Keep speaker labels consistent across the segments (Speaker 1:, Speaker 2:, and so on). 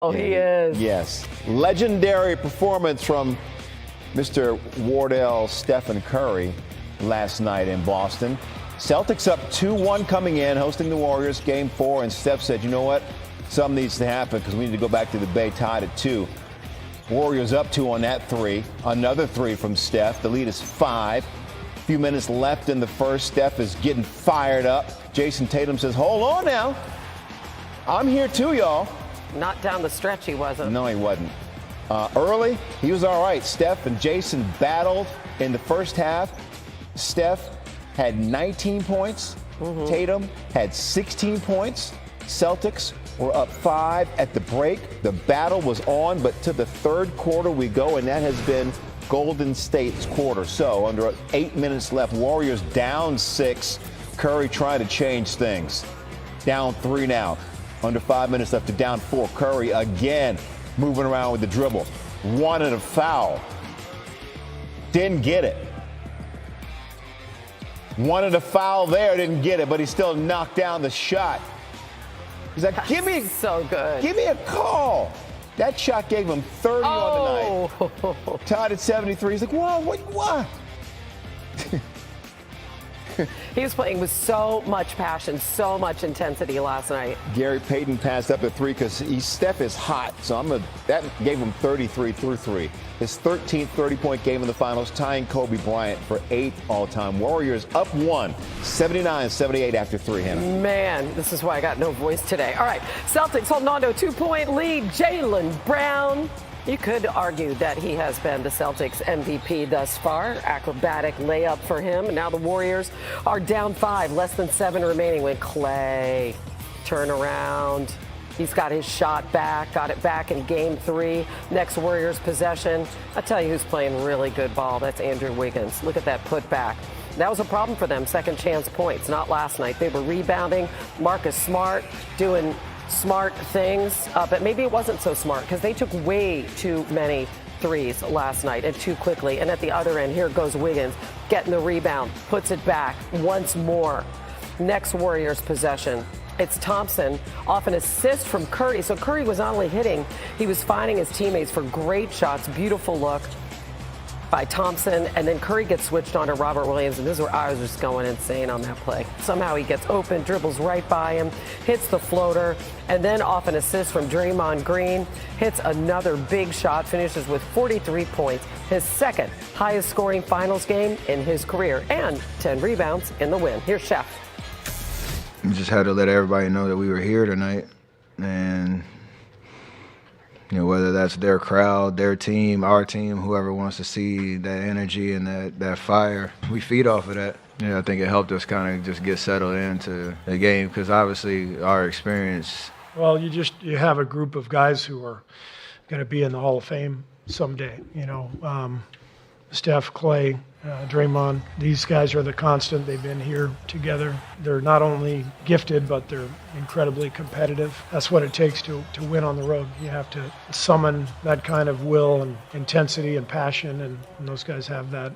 Speaker 1: Oh, he is.
Speaker 2: Yes. Legendary performance from Mr. Wardell Stephen Curry last night in Boston. Celtics up 2-1 coming in, hosting the Warriors, Game 4, and Steph said, you know what? Something needs to happen because we need to go back to the Bay, tied at 2. Warriors up 2 on that 3. Another 3 from Steph. The lead is 5. A few minutes left in the first. Steph is getting fired up. Jason Tatum says, hold on now. I'm here too, y'all.
Speaker 1: Not down the stretch, he wasn't.
Speaker 2: No, he wasn't. Early, he was all right. Steph and Jason battled in the first half. Steph had 19 points. Tatum had 16 points. Celtics were up 5 at the break. The battle was on, but to the third quarter we go, and that has been Golden State's quarter. So under 8 minutes left, Warriors down 6. Curry trying to change things. Down 3 now. Under 5 minutes left to down 4. Curry again moving around with the dribble. Wanted a foul. Didn't get it. Wanted a foul there, didn't get it, but he still knocked down the shot. He's like, give me a call. That shot gave him 30 on the night. Tied at 73. He's like, whoa, what?
Speaker 1: He was playing with so much passion, so much intensity last night.
Speaker 2: Gary Payton passed up at 3 because Steph is hot. So that gave him 33 through 3. His 13th 30-point game in the finals, tying Kobe Bryant for 8th all-time. Warriors up 1, 79-78 after 3, Hannah.
Speaker 1: Man, this is why I got no voice today. All right, Celtics holding on to a 2-point lead. Jaylen Brown. You could argue that he has been the Celtics MVP thus far. Acrobatic layup for him. Now the Warriors are down 5, less than 7 remaining when Clay turn around. He's got his shot back, got it back in Game 3. Next Warriors possession. I'll tell you who's playing really good ball. That's Andrew Wiggins. Look at that putback. That was a problem for them, second chance points, not last night. They were rebounding. Marcus Smart doing smart things, but maybe it wasn't so smart because they took way too many threes last night and too quickly. And at the other end, here goes Wiggins getting the rebound, puts it back once more. Next Warriors possession. It's Thompson off an assist from Curry. So Curry was not only hitting, he was finding his teammates for great shots. Beautiful look by Thompson, and then Curry gets switched on to Robert Williams, and this is where I was just going insane on that play. Somehow he gets open, dribbles right by him, hits the floater, and then off an assist from Draymond Green, hits another big shot, finishes with 43 points, his second highest scoring finals game in his career, and 10 rebounds in the win. Here's Shaq.
Speaker 3: We just had to let everybody know that we were here tonight, and whether that's their crowd, their team, our team, whoever wants to see that energy and that fire, we feed off of that. I think it helped us kind of just get settled into the game because obviously our experience.
Speaker 4: Well, you have a group of guys who are going to be in the Hall of Fame someday. Steph, Clay, Draymond, these guys are the constant. They've been here together. They're not only gifted, but they're incredibly competitive. That's what it takes to win on the road. You have to summon that kind of will and intensity and passion, and those guys have that.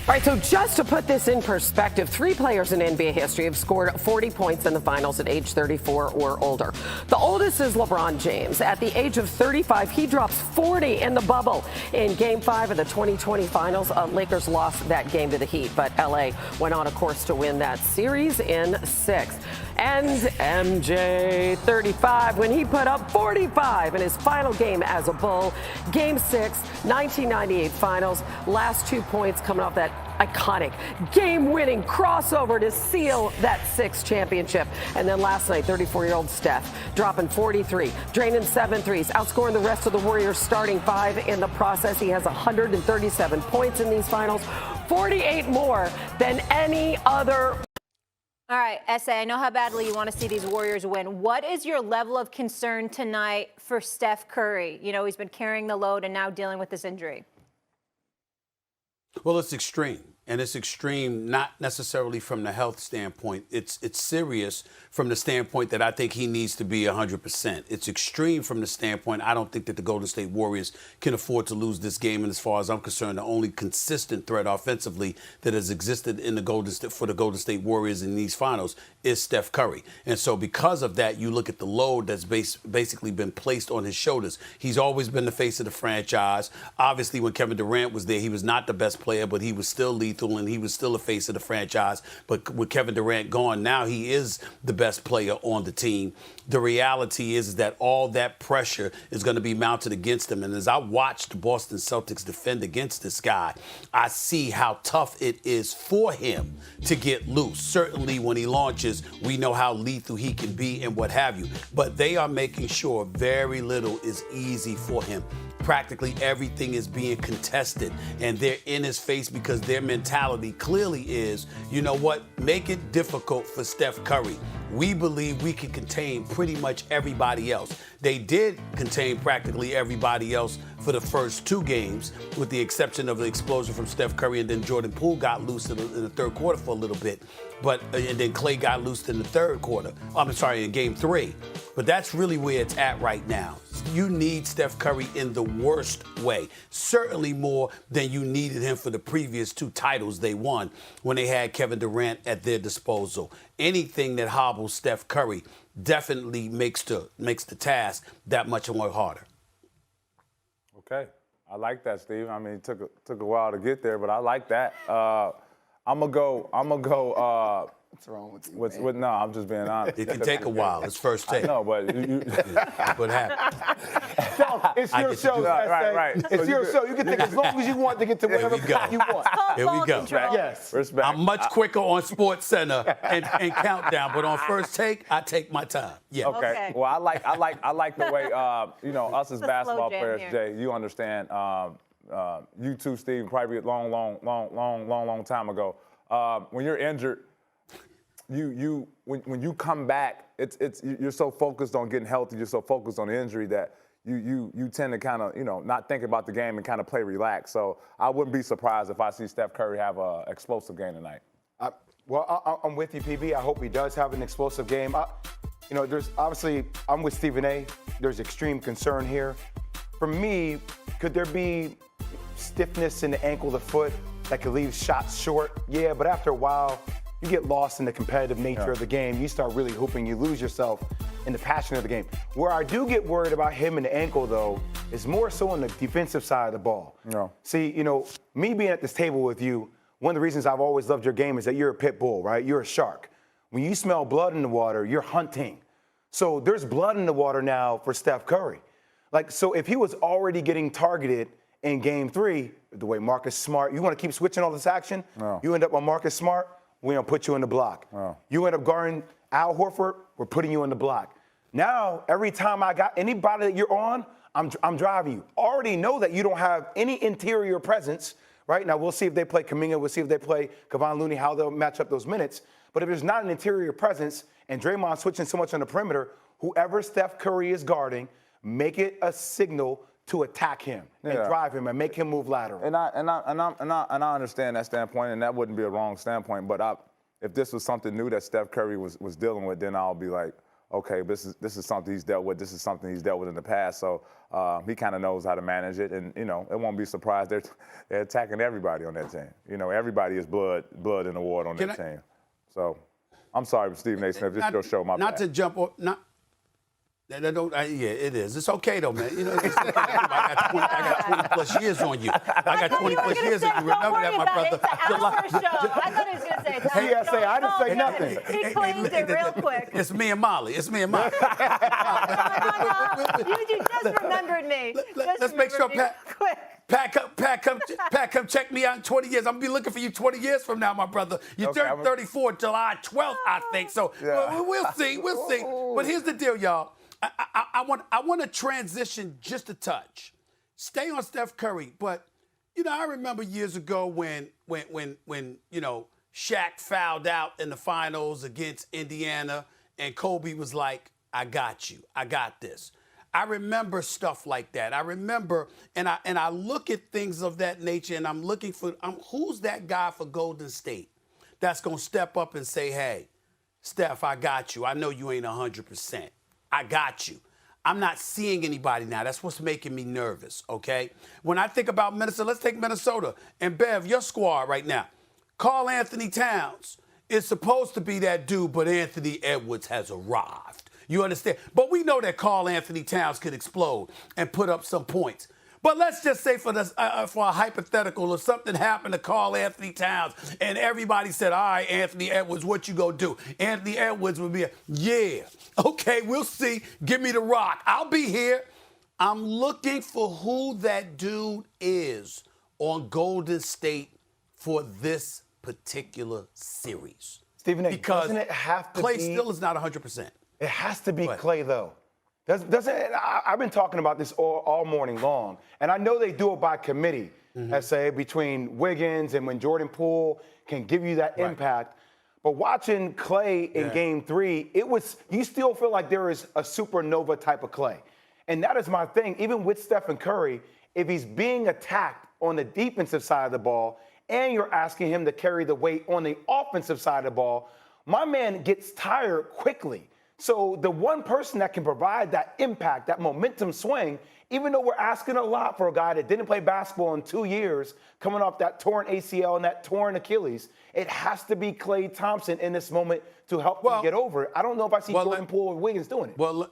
Speaker 1: All right, so just to put this in perspective, 3 players in NBA history have scored 40 points in the finals at age 34 or older. The oldest is LeBron James. At the age of 35, he drops 40 in the bubble. In Game 5 of the 2020 finals, Lakers lost that game to the Heat, but LA went on a course to win that series in 6. And MJ, 35, when he put up 45 in his final game as a Bull. Game 6, 1998 finals. Last 2 points coming off that iconic game-winning crossover to seal that 6th championship. And then last night, 34-year-old Steph dropping 43, draining 7 threes, outscoring the rest of the Warriors starting 5 in the process. He has 137 points in these finals, 48 more than any other.
Speaker 5: All right, S.A., I know how badly you want to see these Warriors win. What is your level of concern tonight for Steph Curry? He's been carrying the load and now dealing with this injury.
Speaker 6: Well, it's extreme. And it's extreme, not necessarily from the health standpoint. It's serious from the standpoint that I think he needs to be 100%. It's extreme from the standpoint I don't think that the Golden State Warriors can afford to lose this game. And as far as I'm concerned, the only consistent threat offensively that has existed in for the Golden State Warriors in these finals is Steph Curry. And so because of that, you look at the load that's basically been placed on his shoulders. He's always been the face of the franchise. Obviously, when Kevin Durant was there, he was not the best player, but he was still lethal and he was still the face of the franchise. But with Kevin Durant gone, now he is the best player on the team. The reality is that all that pressure is going to be mounted against him. And as I watch the Boston Celtics defend against this guy, I see how tough it is for him to get loose. Certainly when he launches, we know how lethal he can be and what have you. But they are making sure very little is easy for him. Practically everything is being contested, and they're in his face because their mentality clearly is, you know what, make it difficult for Steph Curry. We believe we can contain pretty much everybody else. They did contain practically everybody else for the first 2 games, with the exception of the explosion from Steph Curry, and then Jordan Poole got loose in the third quarter for a little bit. And then Clay got loosed in the third quarter. In game 3. But that's really where it's at right now. You need Steph Curry in the worst way. Certainly more than you needed him for the previous 2 titles they won when they had Kevin Durant at their disposal. Anything that hobbles Steph Curry definitely makes the task that much more harder.
Speaker 7: Okay. I like that, Steve. I mean, it took a while to get there, but I like that. I'm gonna go.
Speaker 8: What's wrong with you?
Speaker 7: No, I'm just being honest.
Speaker 6: It can take a while. It's first take.
Speaker 7: No, but
Speaker 6: What happened?
Speaker 8: It's your show,
Speaker 7: right.
Speaker 8: It's your show. You can take as long as you want to get to whatever you want.
Speaker 6: Here we go.
Speaker 8: Yes.
Speaker 7: Respect.
Speaker 6: I'm much quicker on Sports Center and Countdown, but on first take, I take my time. Yeah.
Speaker 7: Okay. Well, I like the way us as basketball
Speaker 5: jam
Speaker 7: players,
Speaker 5: here.
Speaker 7: Jay. You understand. You too, Steve. Probably a long time ago. When you're injured, when you come back, you're so focused on getting healthy. You're so focused on the injury that you tend to kind of not think about the game and kind of play relaxed. So I wouldn't be surprised if I see Steph Curry have an explosive game tonight.
Speaker 8: I'm with you, PB. I hope he does have an explosive game. There's obviously, I'm with Stephen A. There's extreme concern here. For me, could there be stiffness in the ankle, the foot, that could leave shots short? Yeah, but after a while, you get lost in the competitive nature of the game. You start really hooping. You lose yourself in the passion of the game. Where I do get worried about him and the ankle, though, is more so on the defensive side of the ball.
Speaker 7: No.
Speaker 8: See, me being at this table with you, one of the reasons I've always loved your game is that you're a pit bull, right? You're a shark. When you smell blood in the water, you're hunting. So there's blood in the water now for Steph Curry. So if he was already getting targeted in game 3, the way Marcus Smart, you want to keep switching all this action?
Speaker 7: No.
Speaker 8: You end up on Marcus Smart, we're going to put you in the block.
Speaker 7: Oh.
Speaker 8: You end up guarding Al Horford, we're putting you in the block. Now, every time I got anybody that you're on, I'm driving you. Already know that you don't have any interior presence, right? Now, we'll see if they play Kuminga. We'll see if they play Kevon Looney, how they'll match up those minutes. But if there's not an interior presence and Draymond switching so much on the perimeter, whoever Steph Curry is guarding, make it a signal to attack him and drive him and make him move lateral.
Speaker 7: And I understand that standpoint, and that wouldn't be a wrong standpoint. But if this was something new that Steph Curry was dealing with, then I'll be like, okay, this is something he's dealt with. This is something he's dealt with in the past. So he kind of knows how to manage it, and it won't be surprised they're attacking everybody on that team. Everybody is blood in the water on that team. So I'm sorry, Stephen A. Smith. This is your show, my bad.
Speaker 6: Not to jump on, yeah, it is. It's okay though, man. I got 20 plus years on you. I got 20 plus years on you. Remember that, my brother.
Speaker 5: I thought he was going to say.
Speaker 8: PSA, I didn't say nothing.
Speaker 5: He cleaned it real quick.
Speaker 6: It's me and Molly.
Speaker 5: You just remembered me.
Speaker 6: Let's make sure Pat come check me out in 20 years. I'm gonna be looking for you 20 years from now, my brother. You turned 34 July 12th, I think. So we'll see. But here's the deal, y'all. I want to transition just a touch. Stay on Steph Curry, but I remember years ago when Shaq fouled out in the finals against Indiana, and Kobe was like, "I got you. I got this." I remember stuff like that. I remember, and I look at things of that nature, and I'm looking for who's that guy for Golden State that's gonna step up and say, "Hey, Steph, I got you. I know you ain't 100%. I got you." I'm not seeing anybody now. That's what's making me nervous, okay? When I think about Minnesota, let's take Minnesota. And Bev, your squad right now. Karl Anthony Towns is supposed to be that dude, but Anthony Edwards has arrived. You understand? But we know that Karl Anthony Towns could explode and put up some points. But let's just say for a hypothetical, if something happened to Karl Anthony Towns and everybody said, all right, Anthony Edwards, what you gonna do? Anthony Edwards would be, yeah, okay, we'll see. Give me the rock. I'll be here. I'm looking for who that dude is on Golden State for this particular series.
Speaker 8: Stephen A.,
Speaker 6: because
Speaker 8: doesn't it have to
Speaker 6: Klay
Speaker 8: be?
Speaker 6: still is not 100%.
Speaker 8: It has to be Klay, though. I've been talking about this all morning long, and I know they do it by committee, SA, between Wiggins and when Jordan Poole can give you that impact. But watching Klay in Game 3, you still feel like there is a supernova type of Klay. And that is my thing. Even with Stephen Curry, if he's being attacked on the defensive side of the ball and you're asking him to carry the weight on the offensive side of the ball, my man gets tired quickly. So the one person that can provide that impact, that momentum swing, even though we're asking a lot for a guy that didn't play basketball in 2 years, coming off that torn ACL and that torn Achilles, it has to be Klay Thompson in this moment to help him get over it. I don't know if I see Jordan Poole or Wiggins doing it.
Speaker 6: Well,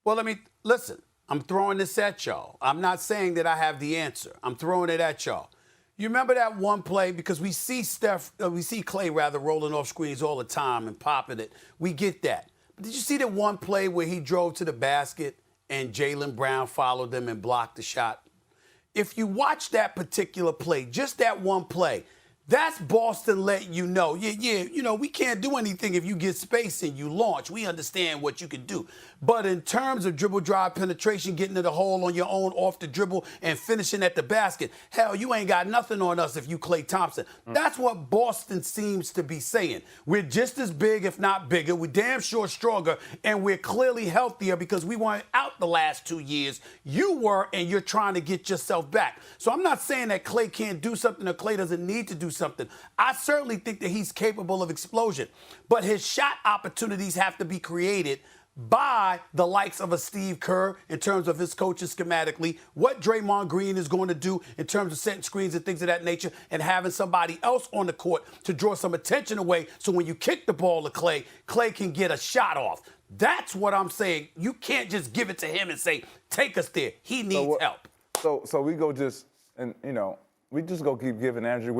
Speaker 6: let me listen. I'm throwing this at y'all. I'm not saying that I have the answer. I'm throwing it at y'all. You remember that one play? Because we see Klay rather rolling off screens all the time and popping it. We get that. But did you see the one play where he drove to the basket and Jaylen Brown followed him and blocked the shot? If you watch that particular play, just that one play, that's Boston letting you know, we can't do anything if you get space and you launch. We understand what you can do. But in terms of dribble drive penetration, getting to the hole on your own off the dribble and finishing at the basket, hell, you ain't got nothing on us if you Klay Thompson. That's what Boston seems to be saying. We're just as big, if not bigger. We're damn sure stronger, and we're clearly healthier because we weren't out the last 2 years. You were, and you're trying to get yourself back. So I'm not saying that Klay can't do something or Klay doesn't need to do something. I certainly think that he's capable of explosion, but his shot opportunities have to be created by the likes of a Steve Kerr in terms of his coaching schematically, what Draymond Green is going to do in terms of setting screens and things of that nature, and having somebody else on the court to draw some attention away so when you kick the ball to Klay, Klay can get a shot off. That's what I'm saying. You can't just give it to him and say, take us there. He needs help.
Speaker 7: So we go we just go keep giving Andrew